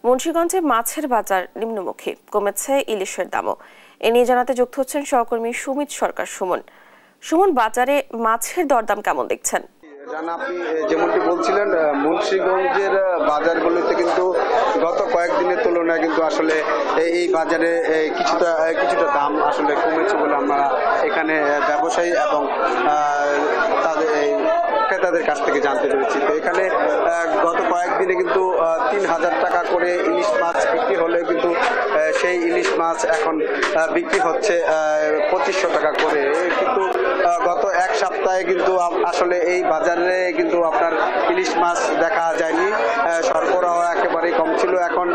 মুন্সিগঞ্জে মাছের বাজার নিম্নমুখী, কমেছে ইলিশের দামও। এ নিয়ে জানাতে যুক্ত হচ্ছেন সহকর্মী সুমিত সরকার। সুমন, বাজারে মাছের দরদাম কেমন দেখছেন? জানা, আপনি যেমনটি বলছিলেন, মুন্সিগঞ্জের বাজারগুলোতে কিন্তু গত কয়েকদিনের তুলনায় কিন্তু আসলে এই বাজারে কিছুটা দাম আসলে কমেছে বলে আমরা এখানে ব্যবসায়ী এবং তাদের ক্রেতাদের কাছ থেকে জানতে পেরেছি। তো এখানে গত কয়েকদিনে কিন্তু ৩,০০০ টাকা করে ইলিশ মাছ বিক্রি হলে কিন্তু সেই ইলিশ মাছ এখন বিক্রি হচ্ছে ২৫০০ টাকা করে। কিন্তু গত এক সপ্তাহে কিন্তু আসলে এই বাজারে কিন্তু আপনার ইলিশ মাছ দেখা যায়নি, সরবরাহ একেবারেই কম ছিল। এখন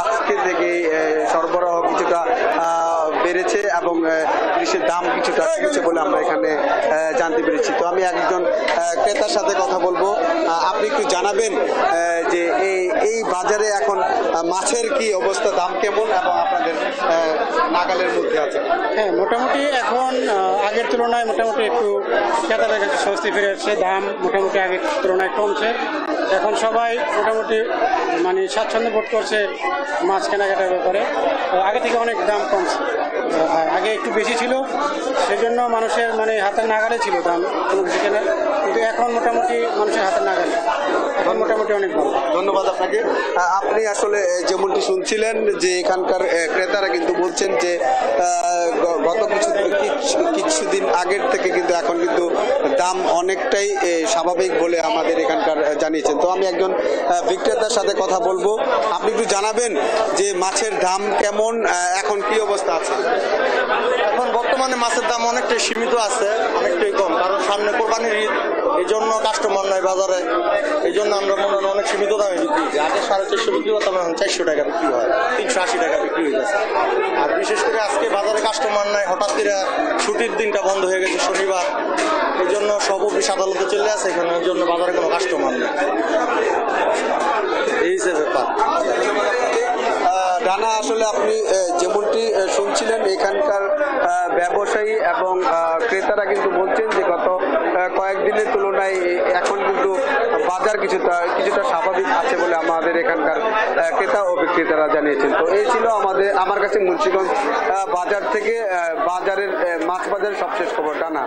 আজকে থেকে সরবরাহ কিছুটা বেড়েছে এবং ইলিশের দাম কিছুটা কমেছে বলে আমরা এখানে জানতে পেরেছি। তো আমি একজন ক্রেতার সাথে কথা বলবো। আপনি একটু জানাবেন যে এই বাজারে এখন মাছের কি অবস্থা, দাম কেমন এবং আপনাদের নাগালের মধ্যে আছে? হ্যাঁ, মোটামুটি এখন আগের তুলনায় মোটামুটি একটু ক্রেতাদের কাছে স্বস্তি ফিরেছে। দাম মোটামুটি আগের তুলনায় কমছে। এখন সবাই মোটামুটি মানে স্বাচ্ছন্দ্য বোধ করছে মাছ কেনাকাটার ব্যাপারে। আগে থেকে অনেক দাম কমছে, আগে একটু বেশি ছিল, সেজন্য মানুষের মানে হাতের নাগালে ছিল দাম কোনো কিছু কেনার, কিন্তু এখন মোটামুটি মানুষের হাতের নাগালে, এখন মোটামুটি অনেক ভালো। ধন্যবাদ আপনাকে। আপনি আসলে যেমনটি শুনছিলেন যে এখানকার ক্রেতারা কিন্তু বলছেন যে গত কিছুদিন আগের থেকে কিন্তু এখন কিন্তু দাম অনেকটাই স্বাভাবিক বলে আমাদের এখানকার জানিয়েছেন। তো আমি একজন বিক্রেতার সাথে কথা বলবো। আপনি একটু জানাবেন যে মাছের দাম কেমন, এখন কি অবস্থা আছে? এখন বর্তমানে মাছের দাম অনেকটাই সীমিত আছে, অনেকটাই কম, কারণ সামনে কোরবানির ঈদ, এই জন্য কাস্টমার নাই বাজারে, এই জন্য আমরা মনে হয় অনেক সীমিত দামে বিক্রি করি। আগে 450 বিক্রি করতাম, এখন 400 টাকা বিক্রি হয়, 380 টাকা বিক্রি হয়ে গেছে। আর বিশেষ করে আজকে বাজারে কাস্টমার নাই, হঠাৎ করে ছুটির দিনটা বন্ধ হয়ে গেছে শনিবার, এই জন্য সব অফিস আদালতে চলে আসে, এখানে এর জন্য বাজারে কোনো কাস্টমার নেই। এই যে ব্যাপার। ডানা, আসলে আপনি যেমনটি শুনছিলেন এখানকার ব্যবসায়ী এবং ক্রেতারা কিন্তু বলছেন যে গত কয়েকদিনের তুলনায় এখন কিন্তু বাজার কিছুটা স্বাভাবিক আছে বলে আমাদের এখানকার ক্রেতা ও বিক্রেতারা জানিয়েছেন। তো এই ছিল আমার কাছে মুন্সিগঞ্জ বাজার থেকে বাজারের মাছ বাজারের সবশেষ খবর। ডানা।